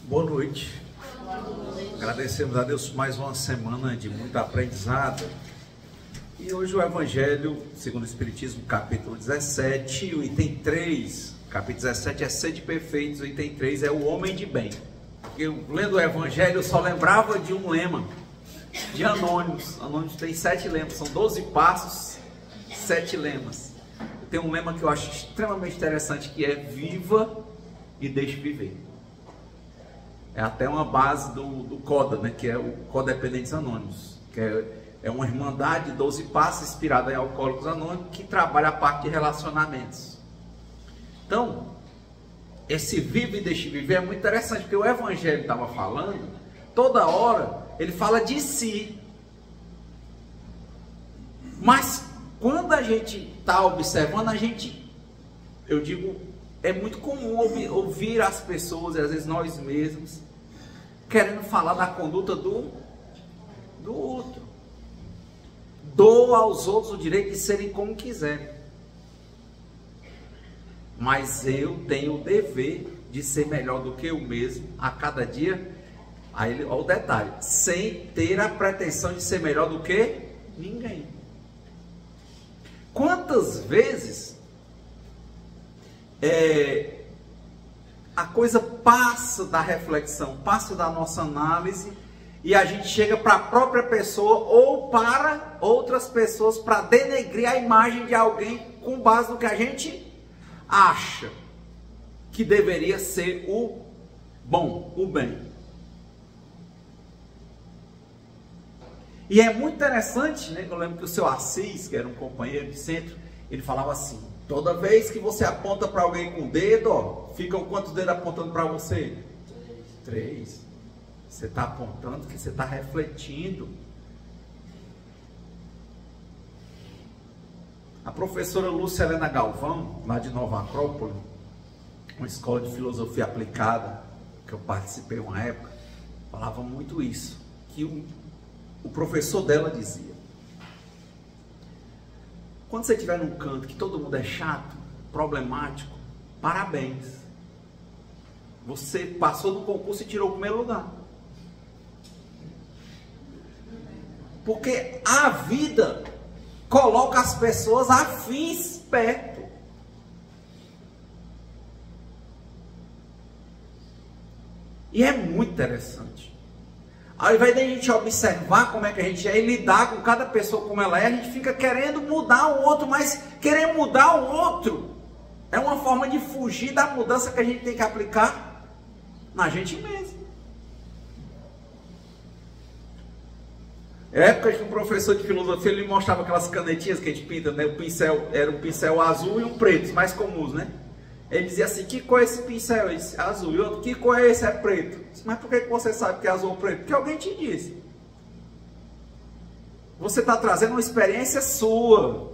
Boa noite. Agradecemos a Deus por mais uma semana de muito aprendizado. E hoje o Evangelho, segundo o Espiritismo, capítulo 17, o item 3. Capítulo 17 é Sede Perfeitos, o item 3 é o homem de bem. Eu, lendo o Evangelho, eu só lembrava de um lema, de Anônimos. Anônimos tem 7 lemas, são 12 passos, 7 lemas. Tem um lema que eu acho extremamente interessante, que é viva e deixe viver. É até uma base do CODA, né, que é o Codependentes Anônimos, que é uma irmandade de 12 passos inspirada em Alcoólicos Anônimos, que trabalha a parte de relacionamentos. Então, esse vive e deixe viver é muito interessante, porque o Evangelho estava falando, toda hora ele fala de si. Mas quando a gente está observando, eu digo, é muito comum ouvir as pessoas, e às vezes nós mesmos, querendo falar da conduta do outro. Dou aos outros o direito de serem como quiserem. Mas eu tenho o dever de ser melhor do que eu mesmo a cada dia. Aí, olha o detalhe, sem ter a pretensão de ser melhor do que ninguém. Quantas vezes a coisa passa da reflexão, passa da nossa análise, e a gente chega para a própria pessoa ou para outras pessoas para denegrir a imagem de alguém com base no que a gente acha que deveria ser o bom, o bem. E é muito interessante, né? Eu lembro que o seu Assis, que era um companheiro de centro, ele falava assim: toda vez que você aponta para alguém com o dedo, ó, ficam quantos dedos apontando para você? 3. Você está apontando que você está refletindo. A professora Lúcia Helena Galvão, lá de Nova Acrópole, uma escola de filosofia aplicada, que eu participei uma época, falava muito isso, que o professor dela dizia: quando você estiver num canto que todo mundo é chato, problemático, parabéns, você passou no concurso e tirou o primeiro lugar. Porque a vida coloca as pessoas afins perto. E é muito interessante. Ao invés de a gente observar como é que a gente é e lidar com cada pessoa como ela é, a gente fica querendo mudar o outro, mas querer mudar o outro é uma forma de fugir da mudança que a gente tem que aplicar na gente mesmo. É época que o professor de filosofia ele mostrava aquelas canetinhas que a gente pinta, né? O pincel era um pincel azul e um preto, os mais comuns, né? Ele dizia assim: que cor é esse pincel? Ele disse, azul. E outro: que cor é esse? É preto. Disse, mas por que você sabe que é azul ou preto? Porque alguém te disse. Você está trazendo uma experiência sua.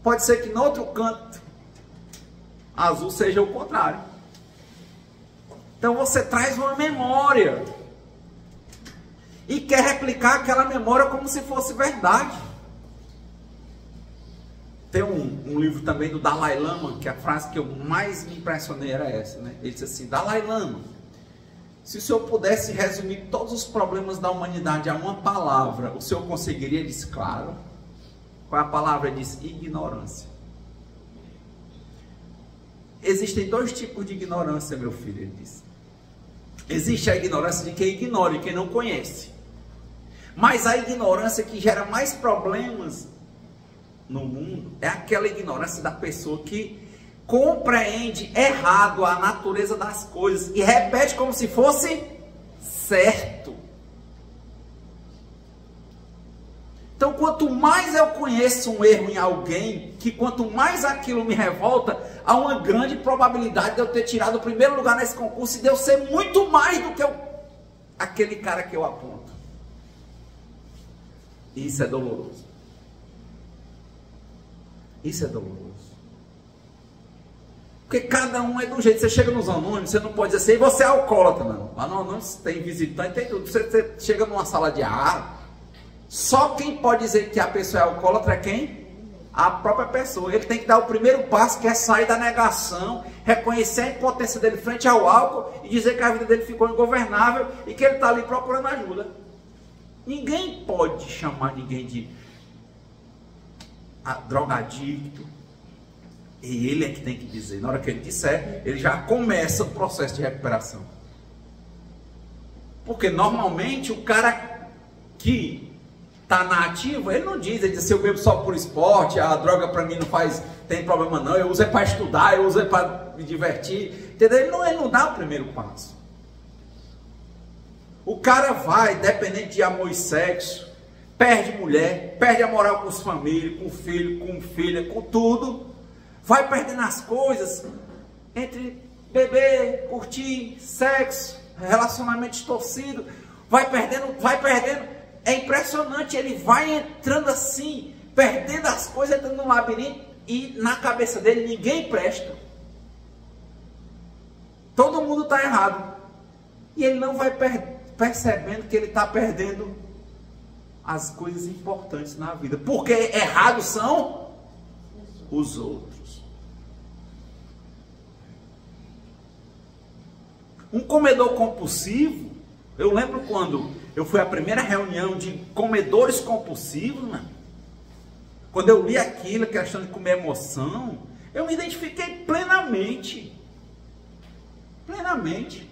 Pode ser que no outro canto azul seja o contrário. Então você traz uma memória e quer replicar aquela memória como se fosse verdade. Tem um livro também do Dalai Lama, que a frase que eu mais me impressionei era essa, né? Ele disse assim: Dalai Lama, se o senhor pudesse resumir todos os problemas da humanidade a uma palavra, o senhor conseguiria? Ele disse: claro. Qual é a palavra? Ele disse: ignorância. Existem 2 tipos de ignorância, meu filho, ele disse. Existe a ignorância de quem ignora e quem não conhece. Mas a ignorância que gera mais problemas no mundo é aquela ignorância da pessoa que compreende errado a natureza das coisas e repete como se fosse certo. Então, quanto mais eu conheço um erro em alguém, que quanto mais aquilo me revolta, há uma grande probabilidade de eu ter tirado o primeiro lugar nesse concurso e de eu ser muito mais do que aquele cara que eu aponto. Isso é doloroso. Isso é doloroso. Porque cada um é de um jeito. Você chega nos Anônimos, você não pode dizer assim: você é alcoólatra, não. Lá no Anônimos tem visitante, tem tudo. Você chega numa sala de ar, só quem pode dizer que a pessoa é alcoólatra é quem? a própria pessoa. Ele tem que dar o primeiro passo, que é sair da negação, reconhecer a impotência dele frente ao álcool e dizer que a vida dele ficou ingovernável e que ele está ali procurando ajuda. Ninguém pode chamar ninguém de drogadicto. E ele é que tem que dizer. Na hora que ele disser, ele já começa o processo de recuperação. Porque normalmente o cara que está na ativa, ele não diz, ele diz assim, eu bebo só por esporte, a droga para mim não tem problema não, eu uso é para estudar, eu uso é para me divertir, entendeu? Ele não dá o primeiro passo. O cara vai, dependente de amor e sexo, perde mulher, perde a moral com os famílias, com o filho, com filha, com tudo, vai perdendo as coisas entre beber, curtir, sexo, relacionamento distorcido, vai perdendo. É impressionante, ele vai entrando assim, perdendo as coisas, entrando no labirinto, e na cabeça dele ninguém presta. Todo mundo está errado. E ele não vai percebendo que ele está perdendo as coisas importantes na vida. Porque errados são os outros. Um comedor compulsivo, eu lembro quando eu fui à primeira reunião de comedores compulsivos, né? Quando eu li aquilo, questão de comer emoção, eu me identifiquei plenamente. Plenamente.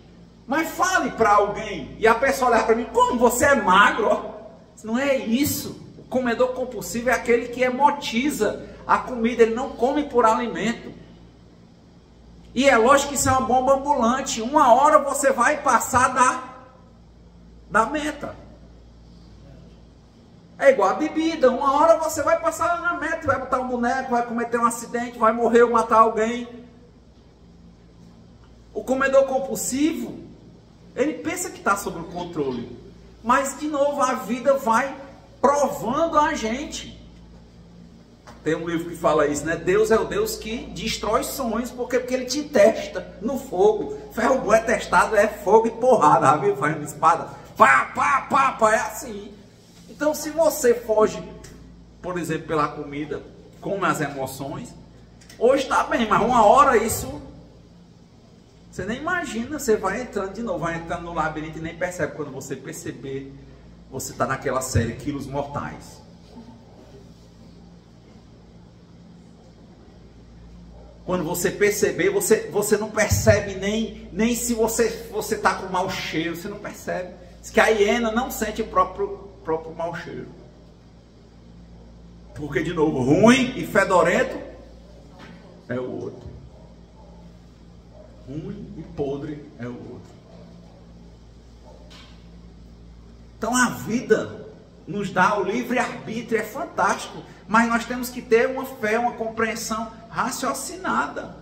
Mas fale para alguém e a pessoa olhar para mim, como você é magro? Não é isso. O comedor compulsivo é aquele que emotiza a comida, ele não come por alimento. E é lógico que isso é uma bomba ambulante. Uma hora você vai passar da meta. É igual a bebida. Uma hora você vai passar na meta, vai botar um boneco, vai cometer um acidente, vai morrer ou matar alguém. O comedor compulsivo, ele pensa que está sob o controle. Mas, de novo, a vida vai provando a gente. Tem um livro que fala isso, né? Deus é o Deus que destrói sonhos, porque ele te testa no fogo. Ferro bom é testado, é fogo e porrada, viu? Faz uma espada, pá, pá, pá, pá, é assim. Então, se você foge, por exemplo, pela comida, come as emoções, hoje está bem, mas uma hora isso, você nem imagina, você vai entrando de novo, vai entrando no labirinto e nem percebe. Quando você perceber, você está naquela série Quilos Mortais. Quando você perceber, você não percebe nem se você está com mau cheiro, você não percebe. Diz que a hiena não sente o próprio mau cheiro. Porque, de novo, ruim e fedorento é o outro. Ruim e podre é o outro. Então a vida nos dá o livre-arbítrio, é fantástico. Mas nós temos que ter uma fé, uma compreensão raciocinada.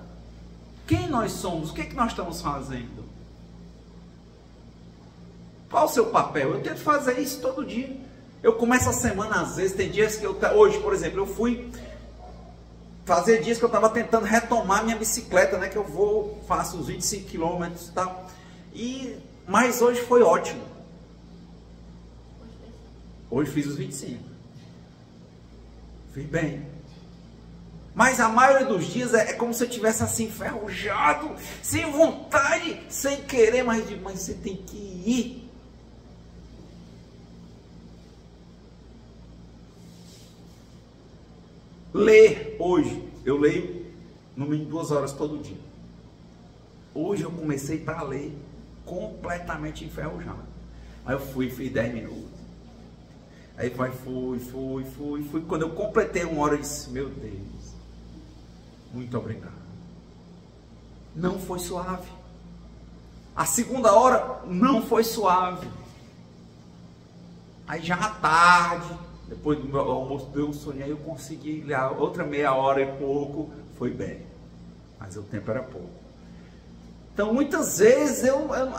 Quem nós somos? O que é que nós estamos fazendo? Qual o seu papel? Eu tento fazer isso todo dia. Eu começo a semana, às vezes, tem dias que hoje, por exemplo, eu fui fazer dias que eu estava tentando retomar minha bicicleta, né? Que eu faço uns 25 quilômetros e tal. Mas hoje foi ótimo. Hoje fiz os 25. Fiz bem. Mas a maioria dos dias é como se eu estivesse assim, enferrujado, sem vontade, sem querer, mas você tem que ir. Ler hoje, eu leio no mínimo 2 horas todo dia. Hoje eu comecei para ler completamente enferrujado. Aí eu fiz 10 minutos. Aí fui. Quando eu completei 1 hora, eu disse, meu Deus, muito obrigado. Não foi suave. A 2ª hora não foi suave. Aí já à tarde, depois do meu almoço, deu um soninho, aí eu consegui ler outra meia hora e pouco, foi bem. Mas o tempo era pouco. Então, muitas vezes,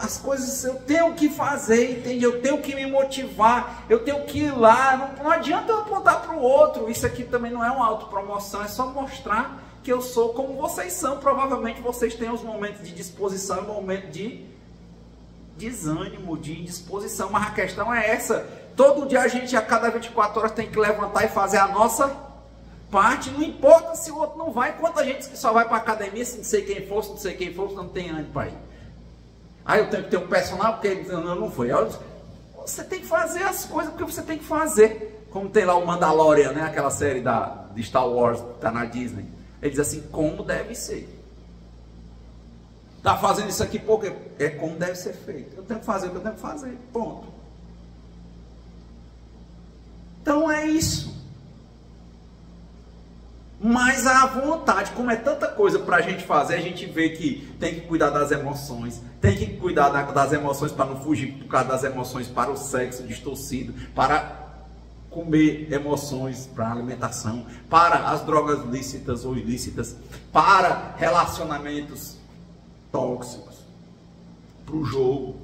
as coisas eu tenho que fazer, entende? Eu tenho que me motivar, eu tenho que ir lá, não adianta eu apontar para o outro. Isso aqui também não é uma autopromoção, é só mostrar que eu sou como vocês são. Provavelmente vocês têm os momentos de disposição e momentos de desânimo, de indisposição, mas a questão é essa. Todo dia a cada 24 horas tem que levantar e fazer a nossa parte, não importa se o outro não vai. Quanta gente que só vai para academia, se não sei quem for, não tem ânimo para ir. Aí eu tenho que ter um personal porque ele não foi. Você tem que fazer as coisas porque você tem que fazer. Como tem lá o Mandalorian, né? Aquela série de Star Wars, tá na Disney. Ele diz assim, como deve ser. Tá fazendo isso aqui porque é como deve ser feito. Eu tenho que fazer o que eu tenho que fazer. Ponto. Então é isso. Mas a vontade, como é tanta coisa para a gente fazer, a gente vê que tem que cuidar das emoções, tem que cuidar das emoções para não fugir por causa das emoções para o sexo distorcido, para comer emoções, para a alimentação, para as drogas lícitas ou ilícitas, para relacionamentos tóxicos, para o jogo,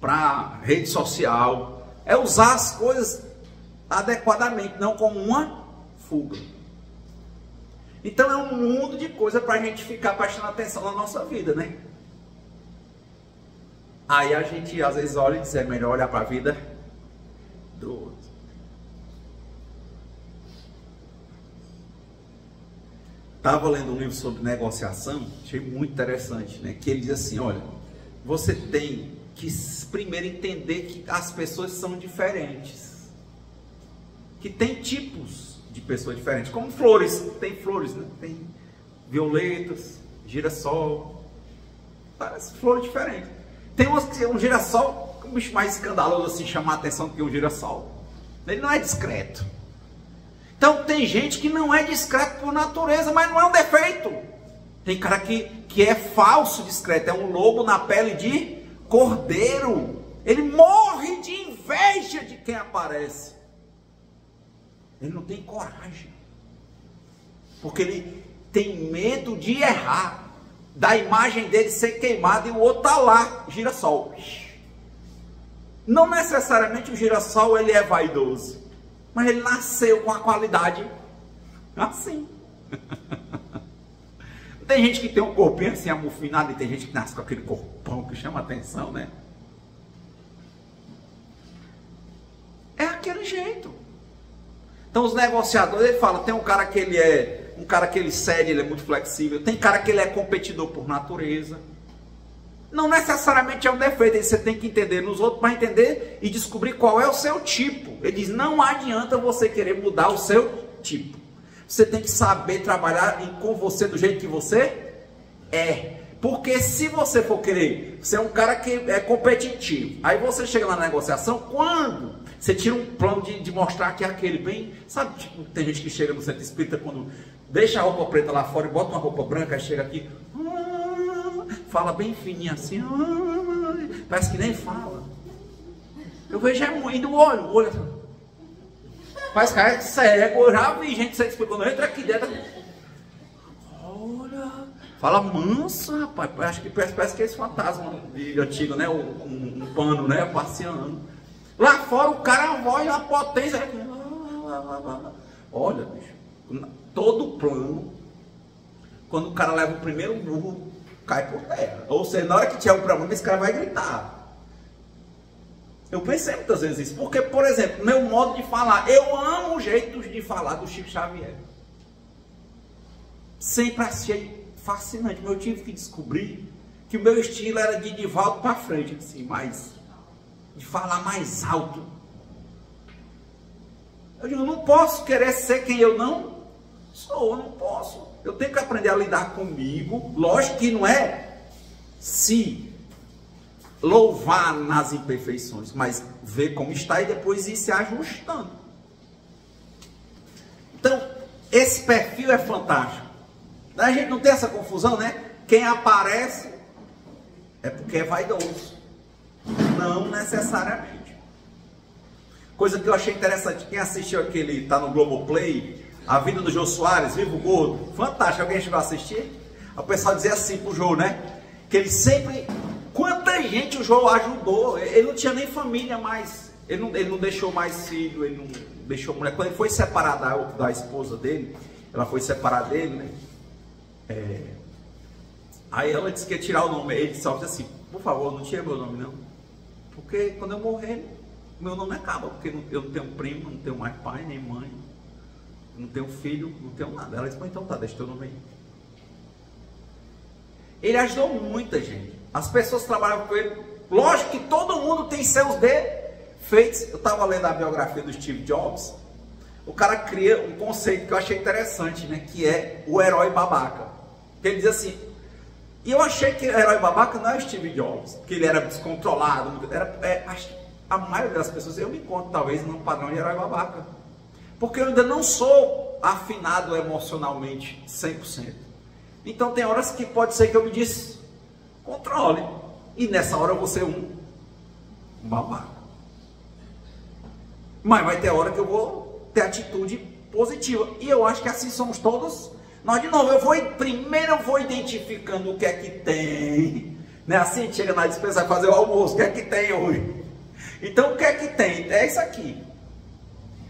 para a rede social. É usar as coisas adequadamente, não como uma fuga. Então é um mundo de coisa para a gente ficar prestando atenção na nossa vida, né? Aí a gente às vezes olha e diz, é melhor olhar para a vida do outro. Estava lendo um livro sobre negociação, achei muito interessante, né? Que ele diz assim, olha, você tem que primeiro entender que as pessoas são diferentes, que tem tipos de pessoas diferentes, como flores, tem flores, né? Tem violetas, girassol, várias flores diferentes. Tem um girassol, um bicho mais escandaloso assim, chamar a atenção do que um girassol. Ele não é discreto. Então tem gente que não é discreto por natureza, mas não é um defeito. Tem cara que é falso discreto, é um lobo na pele de cordeiro. Ele morre de inveja de quem aparece. Ele não tem coragem, porque ele tem medo de errar, da imagem dele ser queimada e o outro está lá, girassol. Não necessariamente o girassol ele é vaidoso, mas ele nasceu com a qualidade assim. Tem gente que tem um corpinho assim amofinado e tem gente que nasce com aquele corpão que chama atenção, né? É aquele jeito. Então os negociadores, ele fala, tem um cara que ele cede, ele é muito flexível, tem cara que ele é competidor por natureza. Não necessariamente é um defeito, você tem que entender nos outros para entender e descobrir qual é o seu tipo. Ele diz, não adianta você querer mudar o seu tipo. Você tem que saber trabalhar com você do jeito que você é. Porque se você for querer, você é um cara que é competitivo, aí você chega na negociação, quando você tira um plano de mostrar que é aquele bem, sabe, tipo, tem gente que chega no centro espírita quando deixa a roupa preta lá fora e bota uma roupa branca, aí chega aqui, fala bem fininho assim, parece que nem fala. Eu vejo é moendo o olho assim. Parece que é cego, eu já vi gente ser quando entra aqui dentro, olha, fala manso, rapaz, acho que parece que é esse fantasma de antigo, né, um pano, né, passeando. Lá fora o cara é uma voz, uma potência. Olha, bicho, todo plano, quando o cara leva o primeiro burro, cai por terra. Ou seja, na hora que tiver o problema, esse cara vai gritar. Eu pensei muitas vezes isso, porque, por exemplo, meu modo de falar, eu amo o jeito de falar do Chico Xavier. Sempre achei fascinante, mas eu tive que descobrir que o meu estilo era de volta para frente, assim, mais... de falar mais alto. Eu digo, eu não posso querer ser quem eu não sou, eu não posso. Eu tenho que aprender a lidar comigo. Lógico que não é se louvar nas imperfeições, mas ver como está e depois ir se ajustando. Então, esse perfil é fantástico. A gente não tem essa confusão, né? Quem aparece é porque é vaidoso. Não necessariamente. Coisa que eu achei interessante, quem assistiu aquele, tá no Globoplay, A Vida do Jô Soares, Vivo Gordo, fantástico, alguém chegou a assistir? O pessoal dizia assim pro Jô, né, que ele sempre, quanta gente o Jô ajudou, ele não tinha nem família mais, ele não deixou mais filho, ele não deixou mulher, quando ele foi separar da esposa dele, ela foi separar dele, né, aí ela disse que ia tirar o nome, ele só disse assim, por favor, não tira meu nome não, porque quando eu morrer, meu nome acaba, porque eu não tenho primo, não tenho mais pai, nem mãe. não tenho filho, não tenho nada. Ela disse, então tá, deixa teu nome aí. Ele ajudou muita gente. As pessoas trabalhavam com ele. Lógico que todo mundo tem seus defeitos. Eu estava lendo a biografia do Steve Jobs. O cara cria um conceito que eu achei interessante, né? Que é o herói babaca. Ele diz assim, e eu achei que o herói babaca não é o Steve Jobs, porque ele era descontrolado. A maioria das pessoas, eu me encontro talvez num padrão de herói babaca. Porque eu ainda não sou afinado emocionalmente 100%. Então tem horas que pode ser que eu me descontrole. E nessa hora eu vou ser um babaca. Mas vai ter hora que eu vou ter atitude positiva. E eu acho que assim somos todos. Nós, de novo, primeiro eu vou identificando o que é que tem. Né? Assim, a gente chega na despensa e fazer o almoço. O que é que tem hoje? Então, o que é que tem? É isso aqui.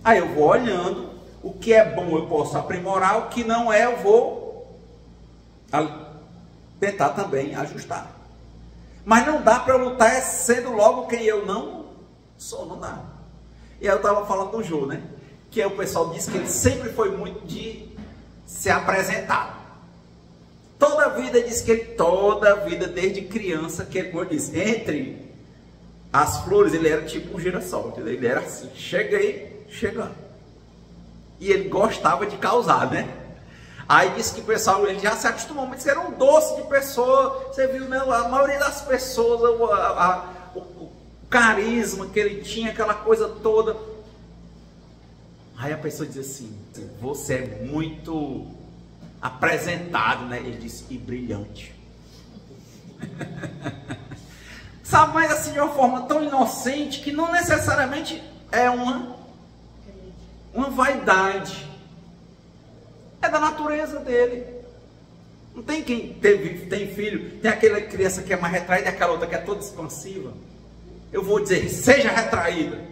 Aí eu vou olhando. O que é bom eu posso aprimorar. O que não é, eu vou tentar também ajustar. Mas não dá para eu lutar sendo logo quem eu não sou. Não dá. E aí eu estava falando do Jô, né? Que aí o pessoal disse que ele sempre foi muito de se apresentar. Toda a vida, diz que ele, toda a vida, desde criança, que ele, como eu disse, entre as flores, ele era tipo um girassol. Ele era assim, chegando. E ele gostava de causar, né? Aí disse que o pessoal, ele já se acostumou, mas era um doce de pessoa. Você viu, né? A maioria das pessoas, o carisma que ele tinha, aquela coisa toda. Aí a pessoa diz assim, você é muito apresentado, né? Ele disse, e brilhante. Sabe, mas assim, de uma forma tão inocente, que não necessariamente é uma vaidade. É da natureza dele. Não tem quem tem filho, tem aquela criança que é mais retraída e aquela outra que é toda expansiva. Eu vou dizer, seja retraída.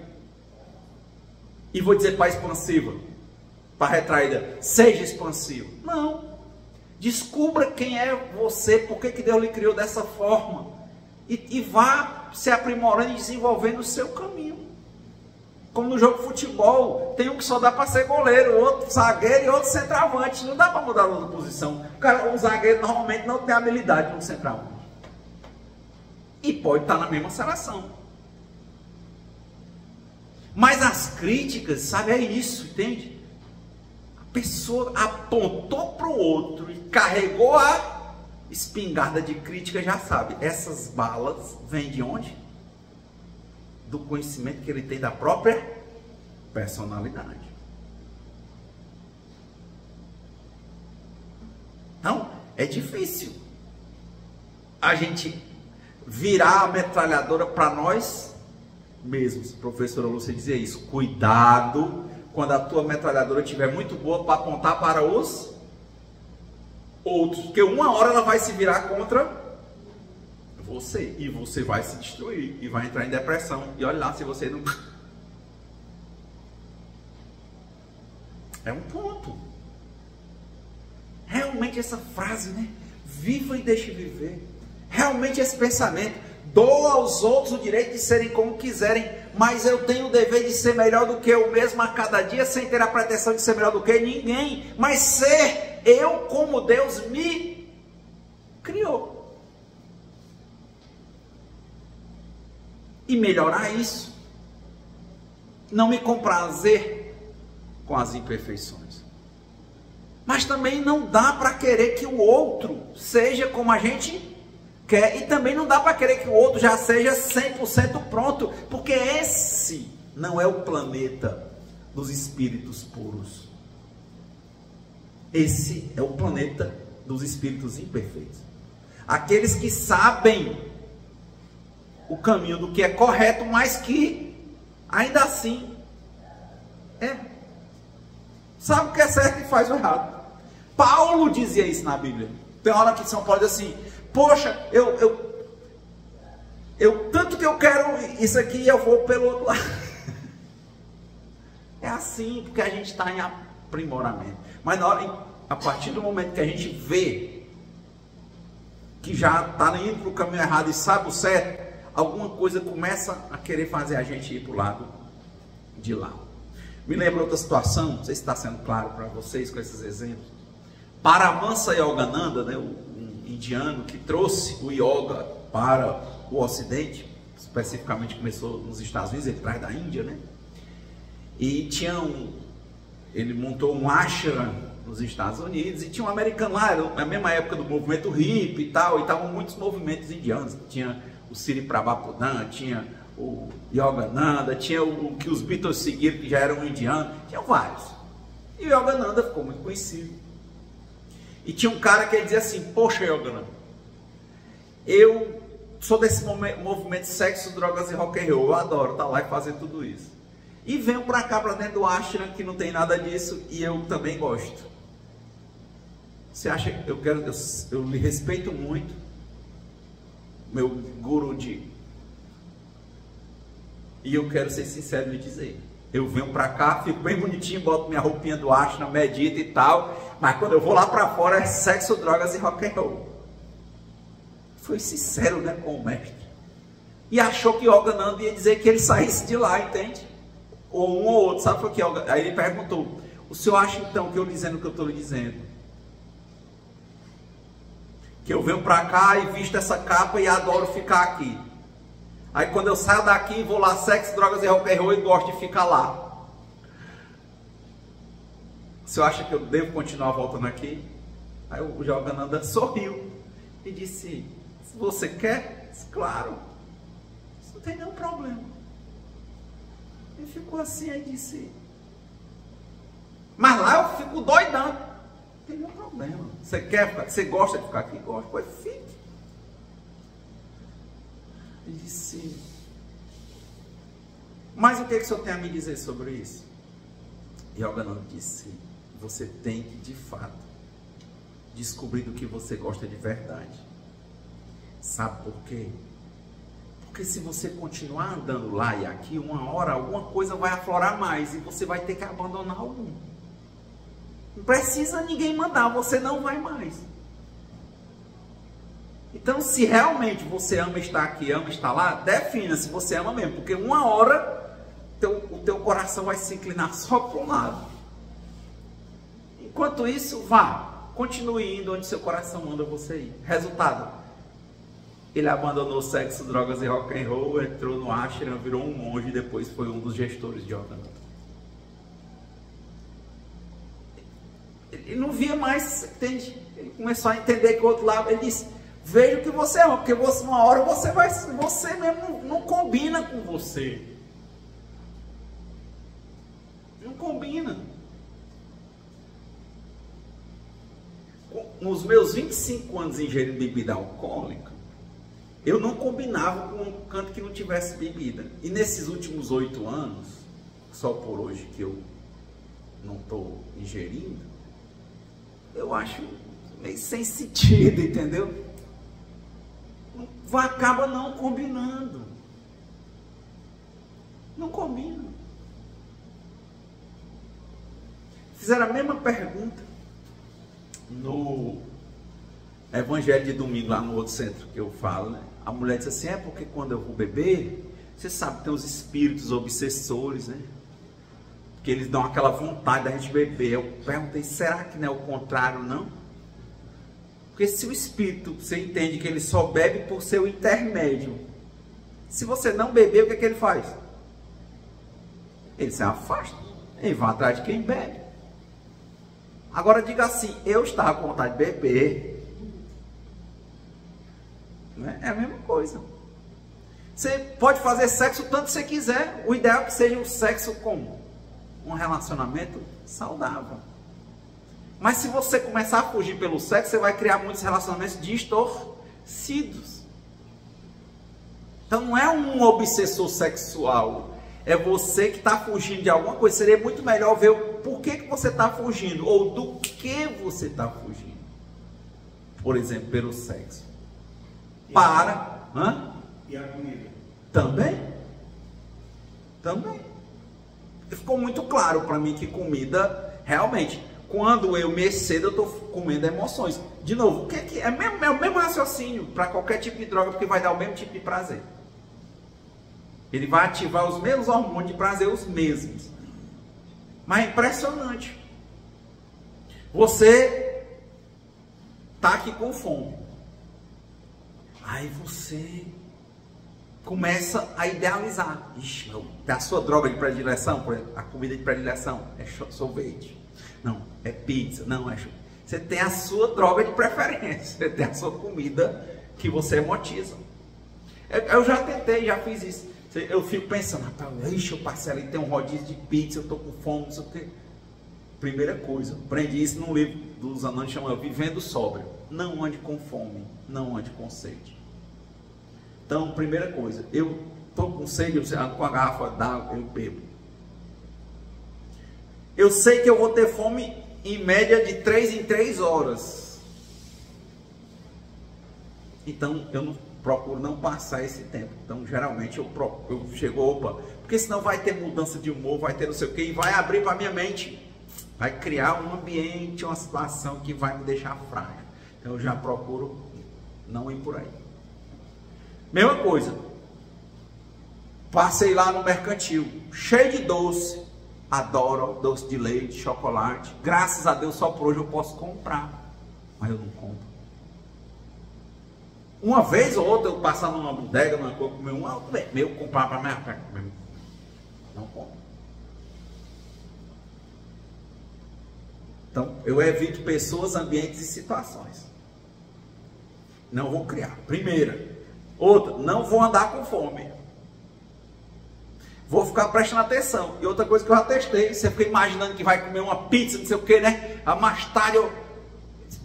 E vou dizer para a expansiva, para a retraída, seja expansivo. Não. Descubra quem é você, por que Deus lhe criou dessa forma. E vá se aprimorando e desenvolvendo o seu caminho. Como no jogo de futebol, tem um que só dá para ser goleiro, outro zagueiro e outro centroavante. Não dá para mudar a posição. O zagueiro normalmente não tem habilidade como centroavante. E pode estar na mesma seleção. Mas as críticas, sabe, é isso, entende? A pessoa apontou para o outro e carregou a espingarda de crítica, já sabe. Essas balas vêm de onde? Do conhecimento que ele tem da própria personalidade. Então, é difícil a gente virar a metralhadora para nós mesmos. A professora Lúcia dizia isso. Cuidado quando a tua metralhadora estiver muito boa para apontar para os outros, porque uma hora ela vai se virar contra você, e você vai se destruir, e vai entrar em depressão, e olha lá se você não... É um ponto. Realmente essa frase, né? Viva e deixe viver. Realmente esse pensamento, dou aos outros o direito de serem como quiserem, mas eu tenho o dever de ser melhor do que eu mesmo a cada dia, sem ter a pretensão de ser melhor do que ninguém, mas ser eu como Deus me criou. E melhorar isso. Não me comprazer com as imperfeições. Mas também não dá para querer que o outro seja como a gente quer. E também não dá para querer que o outro já seja 100% pronto. Porque esse não é o planeta dos espíritos puros. Esse é o planeta dos espíritos imperfeitos. Aqueles que sabem o caminho do que é correto, mas que ainda assim sabe o que é certo e faz o errado. Paulo dizia isso na Bíblia. Tem hora que São Paulo diz assim, poxa, eu tanto que eu quero isso aqui e eu vou pelo outro lado. É assim, porque a gente está em aprimoramento. Mas na hora, a partir do momento que a gente vê que já está indo para o caminho errado e sabe o certo, alguma coisa começa a querer fazer a gente ir para o lado de lá. Me lembra outra situação, não sei se está sendo claro para vocês com esses exemplos. Paramahansa Yogananda, né, um indiano que trouxe o yoga para o Ocidente, especificamente começou nos Estados Unidos, ele traz da Índia, né? E ele montou um ashram nos Estados Unidos, e tinha um americano lá, era na mesma época do movimento hippie e tal, e estavam muitos movimentos indianos, tinha o Sri Prabhupada, tinha o Yogananda, tinha o que os Beatles seguiram, que já eram indianos, tinha vários. E o Yogananda ficou muito conhecido. E tinha um cara que dizia assim: poxa, Yogananda, eu sou desse movimento de sexo, drogas e rock and roll, eu adoro estar lá e fazer tudo isso. E venho para cá, para dentro do ashram, que não tem nada disso, e eu também gosto. Você acha que eu lhe respeito muito, meu Guruji, e eu quero ser sincero e lhe dizer, eu venho para cá, fico bem bonitinho, boto minha roupinha do ashram, medito e tal, mas quando eu vou lá para fora é sexo, drogas e rock and roll. Foi sincero, né, com o mestre. E achou que Yogananda ia dizer que ele saísse de lá, entende? Ou um ou outro, sabe o que? Aí ele perguntou: o senhor acha então que eu dizendo o que eu estou lhe dizendo, que eu venho para cá e visto essa capa e adoro ficar aqui, aí quando eu saio daqui vou lá, sexo, drogas e rock and roll, e gosto de ficar lá, o senhor acha que eu devo continuar voltando aqui? Aí o Yogananda sorriu e disse: se você quer, claro, isso não tem nenhum problema. Ele ficou assim, aí disse: mas lá eu fico doidão. Não tem nenhum problema. Você quer ficar? Você gosta de ficar aqui? Gosta? Pois fique. Ele disse: mas o que o senhor tem a me dizer sobre isso? E Yogananda disse: você tem que, de fato, descobrir do que você gosta de verdade. Sabe por quê? Porque se você continuar andando lá e aqui, uma hora alguma coisa vai aflorar mais e você vai ter que abandonar algum. Não precisa ninguém mandar, você não vai mais. Então, se realmente você ama estar aqui, ama estar lá, defina se você ama mesmo, porque uma hora o teu coração vai se inclinar só para um lado. Enquanto isso, continue indo onde seu coração manda você ir. Resultado: ele abandonou sexo, drogas e rock and roll, entrou no ashram, virou um monge e depois foi um dos gestores de Yogananda. Ele não via mais, entende? Ele começou a entender que o outro lado, ele disse: veja o que você ama, porque uma hora você mesmo não combina com você. Não combina. Nos meus 25 anos ingerindo bebida alcoólica, eu não combinava com um canto que não tivesse bebida. E nesses últimos 8 anos, só por hoje que eu não estou ingerindo, eu acho meio sem sentido, entendeu? Acaba não combinando. Não combina. Fizeram a mesma pergunta no Evangelho de domingo, lá no outro centro que eu falo, né? A mulher disse assim: é porque quando eu vou beber, você sabe, tem os espíritos obsessores, né? Que eles dão aquela vontade da gente beber. Eu perguntei: será que não é o contrário, não? Porque se o espírito, você entende que ele só bebe por seu intermédio, se você não beber, o que é que ele faz? Ele se afasta, ele vai atrás de quem bebe. Agora diga assim: eu estava com vontade de beber. É a mesma coisa. Você pode fazer sexo o tanto que você quiser. O ideal é que seja um sexo como um relacionamento saudável. Mas se você começar a fugir pelo sexo, você vai criar muitos relacionamentos distorcidos. Então não é um obsessor sexual, é você que está fugindo de alguma coisa. Seria muito melhor ver o porquê que você está fugindo, ou do que você está fugindo. Por exemplo, pelo sexo. E a comida? Também. Ficou muito claro para mim que comida, realmente, quando eu me excedo, eu estou comendo emoções. De novo, o que é o mesmo raciocínio para qualquer tipo de droga, porque vai dar o mesmo tipo de prazer. Ele vai ativar os mesmos hormônios de prazer, os mesmos. Mas é impressionante. Você está aqui com fome. Aí você começa a idealizar. Ixi, a sua droga de predileção, por exemplo, a comida de predileção é sorvete. Não, é pizza. Não, é... Você tem a sua droga de preferência. Você tem a sua comida que você emotiza. Eu já tentei, já fiz isso. Eu fico pensando, rapaz, ixi, eu passei ali, tem um rodízio de pizza, eu estou com fome, não sei o quê. Primeira coisa, aprendi isso num livro dos Anônimos, chama Vivendo Sóbrio. Não ande com fome, não ande com sede. Então, primeira coisa, eu estou com sede, eu ando com a garrafa d'água, eu bebo. Eu sei que eu vou ter fome em média de 3 em 3 horas. Então, eu não procuro não passar esse tempo. Então, geralmente, eu chego, opa, porque senão vai ter mudança de humor, vai ter não sei o que, e vai abrir para a minha mente. Vai criar um ambiente, uma situação que vai me deixar frágil. Então, eu já procuro não ir por aí. Mesma coisa. Passei lá no mercantil, cheio de doce. Adoro doce de leite, chocolate. Graças a Deus, só por hoje eu posso comprar. Mas eu não compro. Uma vez ou outra eu passar numa bodega, numa coisa, comer eu comprar para minha casa. Não compro. Então, eu evito pessoas, ambientes e situações. Não vou criar. Primeira. Outra, não vou andar com fome. Vou ficar prestando atenção. E outra coisa que eu já testei, você fica imaginando que vai comer uma pizza, não sei o que, né? A mais tarde eu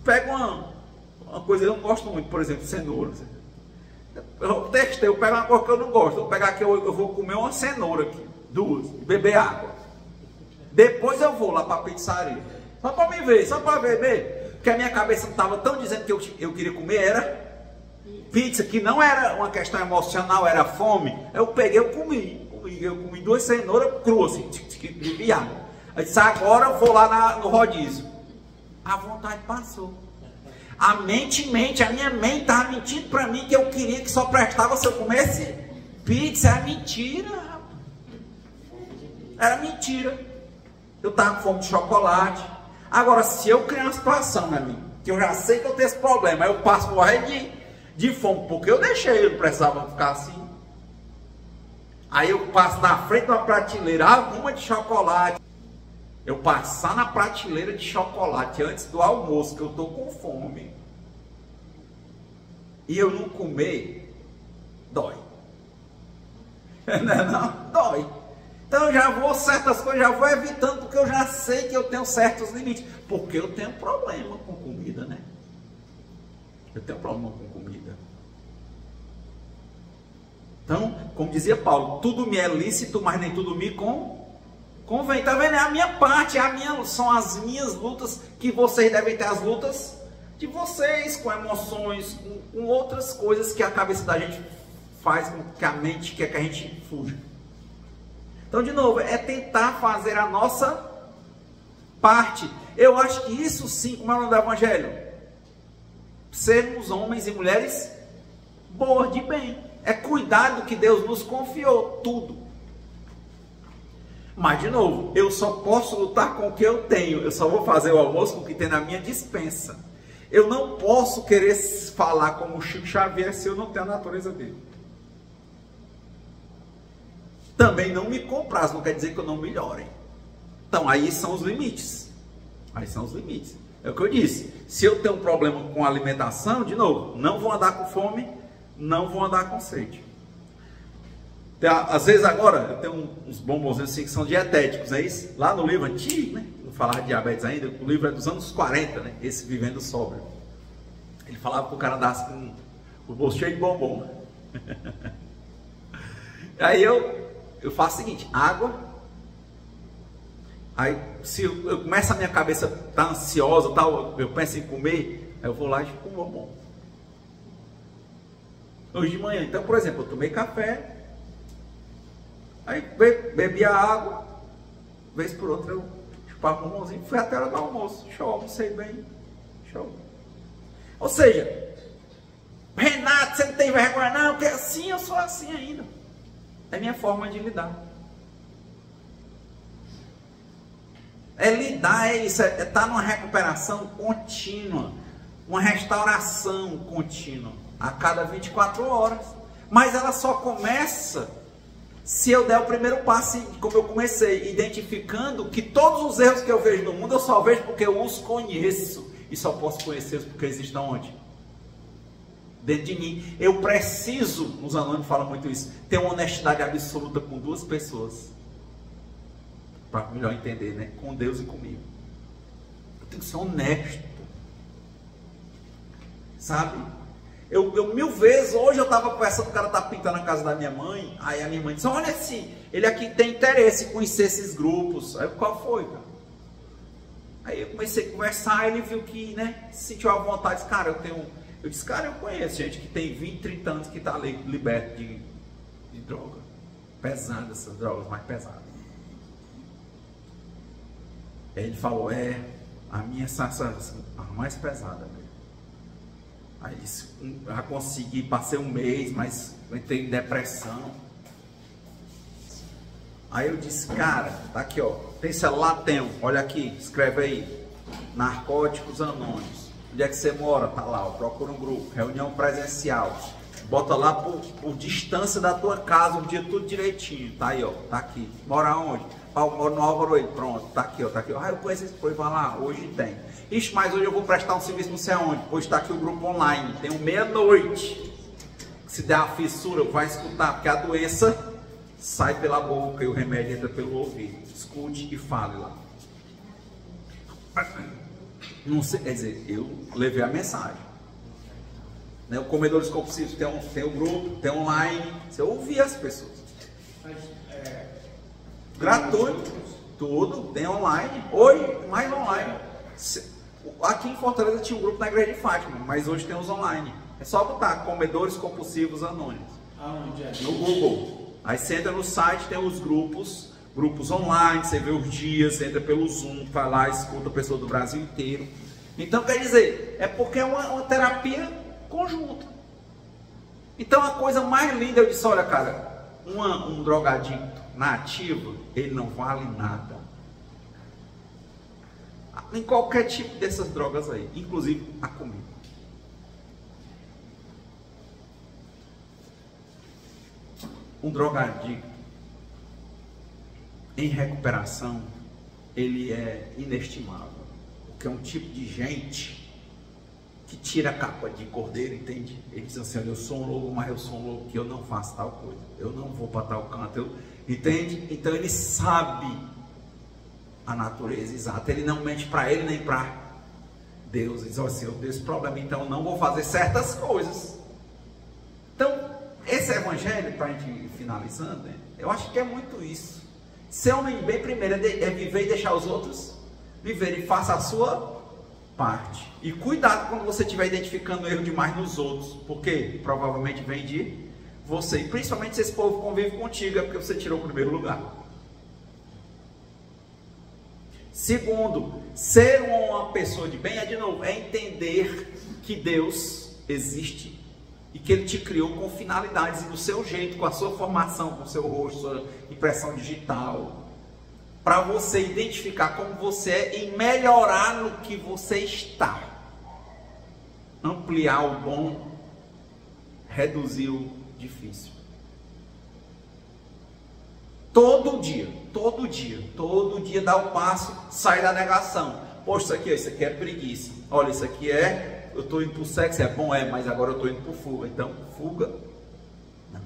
pego uma coisa que eu não gosto muito, por exemplo, cenoura. Eu testei, eu pego uma coisa que eu não gosto. Eu vou pegar aqui, eu vou comer uma cenoura aqui, 2, e beber água. Depois eu vou lá para a pizzaria. Só para me ver, só para ver. Porque a minha cabeça não estava tão dizendo que eu queria comer, era pizza, que não era uma questão emocional, era fome. Eu peguei, eu comi 2 cenouras cruas, assim, de água. Eu disse, agora eu vou lá no rodízio. A vontade passou. A minha mente estava mentindo para mim que eu queria que só prestava se eu comesse pizza. Era mentira, rapaz. Era mentira. Eu estava com fome de chocolate. Agora, se eu criar uma situação, meu amigo, que eu já sei que eu tenho esse problema, aí eu passo morrer de fome, porque eu deixei, eu não precisava ficar assim. Aí eu passo na frente de uma prateleira, alguma de chocolate. Eu passar na prateleira de chocolate antes do almoço, que eu estou com fome, e eu não comer, dói. Não é não? Dói. Então eu já vou, certas coisas, já vou evitando, porque eu já sei que eu tenho certos limites. Porque eu tenho problema com comida, né? Eu tenho problema com comida. Então, como dizia Paulo, tudo me é lícito, mas nem tudo me convém. Tá vendo? É a minha parte, são as minhas lutas, que vocês devem ter as lutas de vocês, com emoções, com outras coisas que a cabeça da gente faz com que a mente quer que a gente fuja. Então, de novo, é tentar fazer a nossa parte. Eu acho que isso sim, como é o nome do Evangelho? Sermos homens e mulheres boas de bem. É cuidar do que Deus nos confiou, tudo. Mas, de novo, eu só posso lutar com o que eu tenho. Eu só vou fazer o almoço com o que tem na minha despensa. Eu não posso querer falar como o Chico Xavier se eu não tenho a natureza dele. Também não me comprar, não quer dizer que eu não melhore. Então, aí são os limites. Aí são os limites. É o que eu disse. Se eu tenho um problema com alimentação, de novo, não vou andar com fome, não vou andar com sede. Às vezes agora, eu tenho uns bombonzinhos assim que são dietéticos, não é isso? Lá no livro antigo, né? Não falar de diabetes ainda, o livro é dos anos 40, né? Esse Vivendo Sóbrio. Ele falava que o cara andasse com o bolso cheio de bombom. Aí eu faço o seguinte, água. Aí se eu começo a minha cabeça tá ansiosa, tal, eu penso em comer, aí eu vou lá e como bombom. Hoje de manhã, então, por exemplo, eu tomei café, aí bebi a água, vez por outra eu chupava um bombonzinho, fui até a hora do almoço, show, almocei bem, show. Ou seja, Renato, você não tem vergonha não, porque assim eu sou assim ainda. É minha forma de lidar. É lidar, é isso, é estar numa recuperação contínua, uma restauração contínua, a cada 24 horas. Mas ela só começa se eu der o primeiro passo, como eu comecei, identificando que todos os erros que eu vejo no mundo, eu só vejo porque eu os conheço. E só posso conhecê-los porque existem onde? Dentro de mim. Eu preciso, os anônimos falam muito isso, ter uma honestidade absoluta com duas pessoas. Para melhor entender, né? Com Deus e comigo. Eu tenho que ser honesto. Sabe? Eu mil vezes, hoje eu estava conversando, o cara tá pintando a casa da minha mãe, aí a minha mãe disse, olha assim, ele aqui tem interesse em conhecer esses grupos. Aí qual foi, cara? Aí eu comecei a conversar, ele viu que, né, sentiu a vontade, cara, eu disse, cara, eu conheço gente que tem 20, 30 anos que está liberto de droga, pesada, essas drogas mais pesadas. Aí ele falou, a minha a mais pesada, mesmo. Aí ele disse, já consegui, passei um mês, mas entrei em depressão. Aí eu disse, cara, tá aqui, ó, tem celular? Tenho, olha aqui, escreve aí, Narcóticos Anônimos. Onde é que você mora? Tá lá, ó, procura um grupo, reunião presencial. Bota lá por distância da tua casa, um dia tudo direitinho, tá aí, ó, tá aqui. Mora onde? Eu moro no Álvaro aí, pronto, tá aqui, ó, tá aqui. Ah, eu conheço esse povo, vai lá, hoje tem. Ixi, mas hoje eu vou prestar um serviço não sei aonde. Hoje tá aqui o grupo online, tem meia-noite. Se der uma fissura, vai escutar, porque a doença sai pela boca e o remédio entra pelo ouvido. Escute e fale lá. Não sei, quer dizer, eu levei a mensagem. Né, o Comedores Compulsivos tem um grupo, tem online. Você ouvir as pessoas. Gratuito, tudo, tem online. Hoje, mais online. Aqui em Fortaleza tinha um grupo na igreja de Fátima, mas hoje tem os online. É só botar Comedores Compulsivos Anônimos. Aonde é? No Google. Aí você entra no site, tem os grupos online, você vê os dias, você entra pelo Zoom, vai lá, escuta a pessoa do Brasil inteiro. Então quer dizer, é porque é uma terapia conjunta. Então a coisa mais linda, eu disse, olha cara, um drogadicto na ativa, ele não vale nada. Em qualquer tipo dessas drogas aí, inclusive a comida. Um drogadicto em recuperação, ele é inestimável, porque é um tipo de gente que tira a capa de cordeiro, entende? Ele diz assim, eu sou um lobo, mas eu sou um lobo que eu não faço tal coisa, eu não vou para tal canto, entende? Então ele sabe a natureza exata, ele não mente para ele nem para Deus. Ele diz assim, eu tenho esse problema, então eu não vou fazer certas coisas. Então esse evangelho, para a gente ir finalizando, né, eu acho que é muito isso. Ser homem bem primeiro é viver e deixar os outros viverem, e faça a sua parte. E cuidado quando você estiver identificando erro demais nos outros, porque provavelmente vem de você, e principalmente se esse povo convive contigo, é porque você tirou o primeiro lugar. Segundo, ser uma pessoa de bem de novo, é entender que Deus existe e que Ele te criou com finalidades e do seu jeito, com a sua formação, com o seu rosto, sua impressão digital, para você identificar como você é e melhorar no que você está, ampliar o bom, reduzir o difícil. Todo dia dá o passo, sai da negação. Poxa, isso aqui é preguiça. Olha, isso aqui eu estou indo para o sexo, é bom, mas agora eu estou indo para o fuga. Então, fuga, não.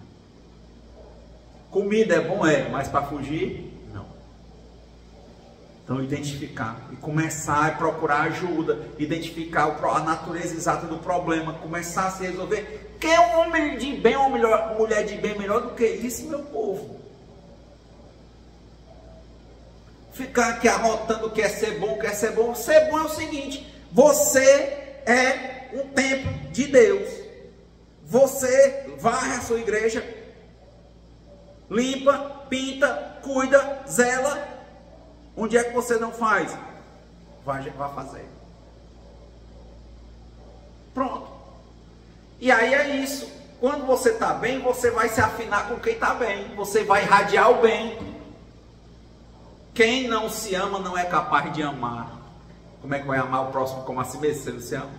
Comida é bom, mas para fugir, não. Então, identificar e começar a procurar ajuda, identificar a natureza exata do problema, começar a se resolver. Quem é um homem de bem, uma mulher de bem melhor do que isso, meu povo? Ficar aqui arrotando quer ser bom. Ser bom é o seguinte: você é um templo de Deus. Você varre a sua igreja, limpa, pinta, cuida, zela. Onde é que você não faz? Vai fazer. Pronto. E aí é isso. Quando você está bem, você vai se afinar com quem está bem. Você vai irradiar o bem. Quem não se ama não é capaz de amar. Como é que vai amar o próximo como a si mesmo, se ele se ama?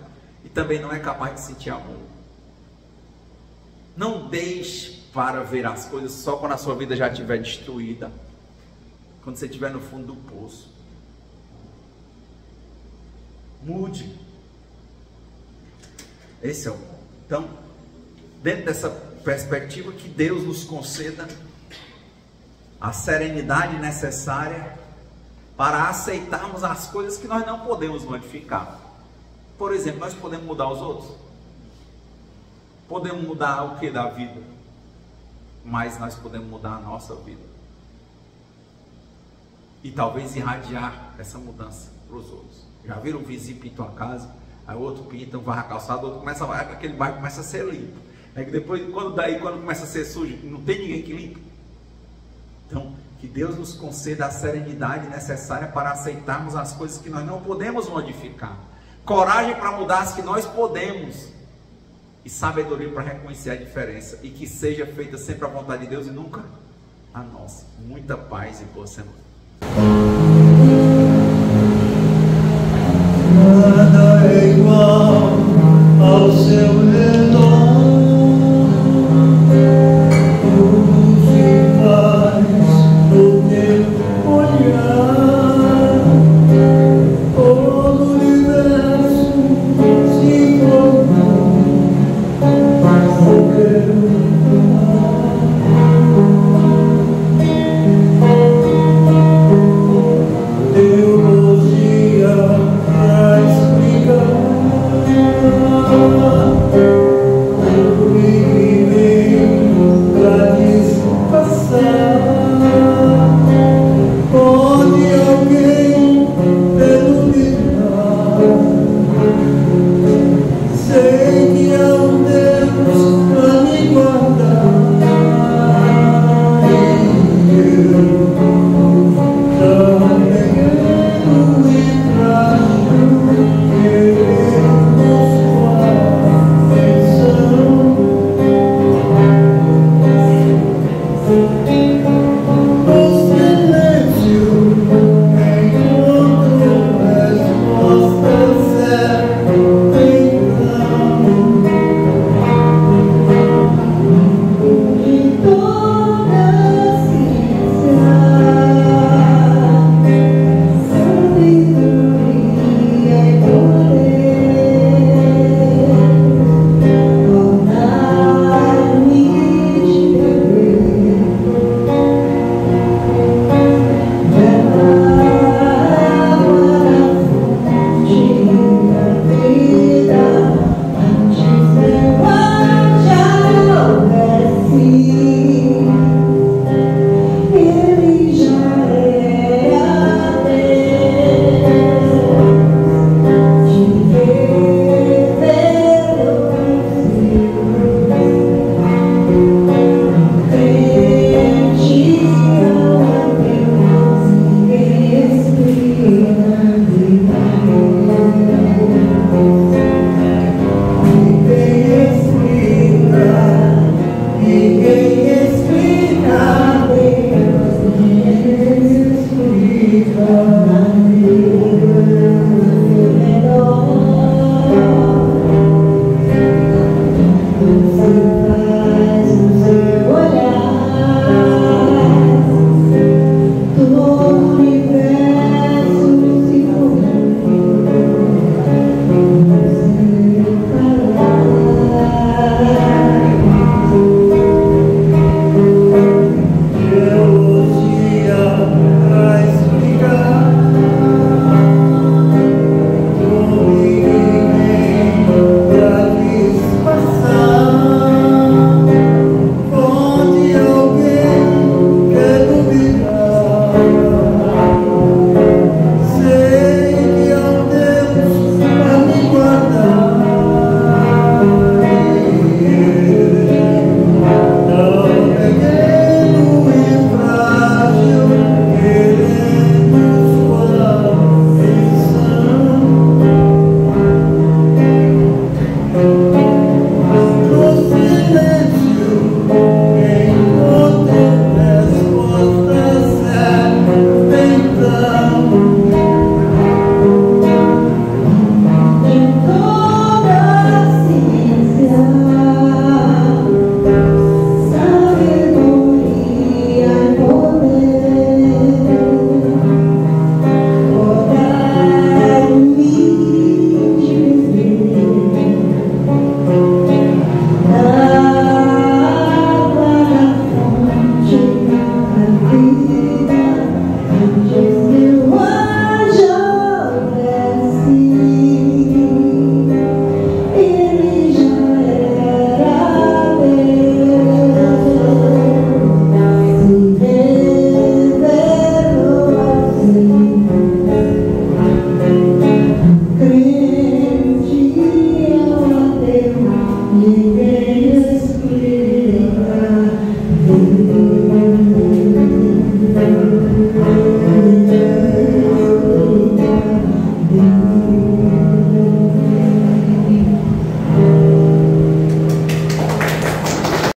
E também não é capaz de sentir amor. Não deixe para ver as coisas só quando a sua vida já estiver destruída. Quando você estiver no fundo do poço. Mude. Esse é o ponto. Então, dentro dessa perspectiva, que Deus nos conceda a serenidade necessária para aceitarmos as coisas que nós não podemos modificar. Por exemplo, nós podemos mudar os outros? Podemos mudar o que da vida? Mas nós podemos mudar a nossa vida. E talvez irradiar essa mudança para os outros. Já viram o vizinho pinta uma casa, aí o outro pinta, um varra a calçada, o outro começa a varrer, aquele bairro começa a ser limpo. Aí depois, quando começa a ser sujo, não tem ninguém que limpe. Então, que Deus nos conceda a serenidade necessária para aceitarmos as coisas que nós não podemos modificar. Coragem para mudar as que nós podemos. E sabedoria para reconhecer a diferença. E que seja feita sempre a vontade de Deus e nunca a nossa. Muita paz e boa semana. Nada é igual ao seu